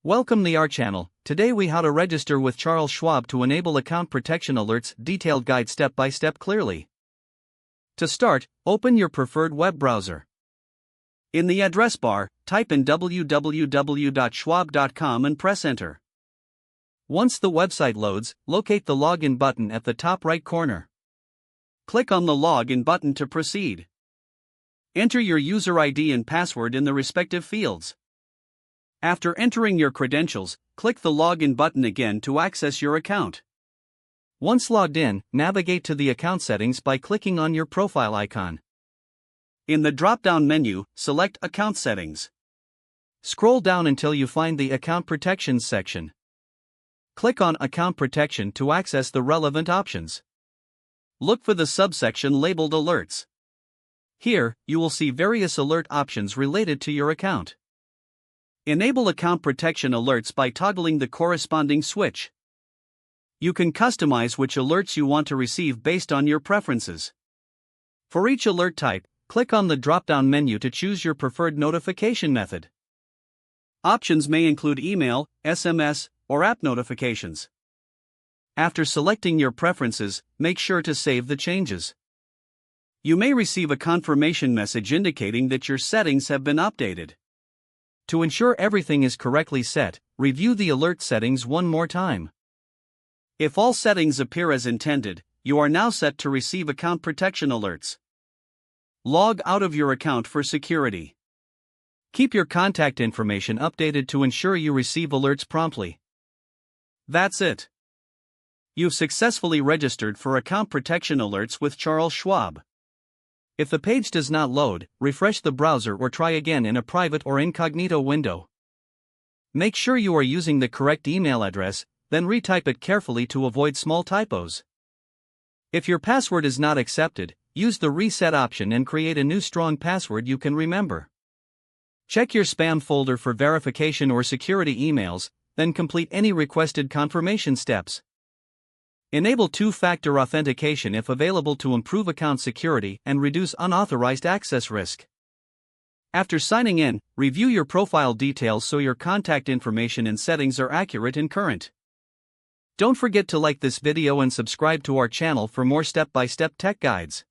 Welcome to our channel. Today we how to register with Charles Schwab to enable account protection alerts. Detailed guide step by step clearly. To start, open your preferred web browser. In the address bar, type in www.schwab.com and press enter. Once the website loads, locate the login button at the top right corner. Click on the login button to proceed. Enter your user ID and password in the respective fields. After entering your credentials, click the login button again to access your account. Once logged in, navigate to the account settings by clicking on your profile icon. In the drop-down menu, select Account Settings. Scroll down until you find the Account Protections section. Click on Account Protection to access the relevant options. Look for the subsection labeled Alerts. Here, you will see various alert options related to your account. Enable account protection alerts by toggling the corresponding switch. You can customize which alerts you want to receive based on your preferences. For each alert type, click on the drop-down menu to choose your preferred notification method. Options may include email, SMS, or app notifications. After selecting your preferences, make sure to save the changes. You may receive a confirmation message indicating that your settings have been updated. To ensure everything is correctly set, review the alert settings one more time. If all settings appear as intended, you are now set to receive account protection alerts. Log out of your account for security. Keep your contact information updated to ensure you receive alerts promptly. That's it. You've successfully registered for account protection alerts with Charles Schwab. If the page does not load, refresh the browser or try again in a private or incognito window. Make sure you are using the correct email address, then retype it carefully to avoid small typos. If your password is not accepted, use the reset option and create a new strong password you can remember. Check your spam folder for verification or security emails, then complete any requested confirmation steps. Enable two-factor authentication if available to improve account security and reduce unauthorized access risk. After signing in, review your profile details so your contact information and settings are accurate and current. Don't forget to like this video and subscribe to our channel for more step-by-step tech guides.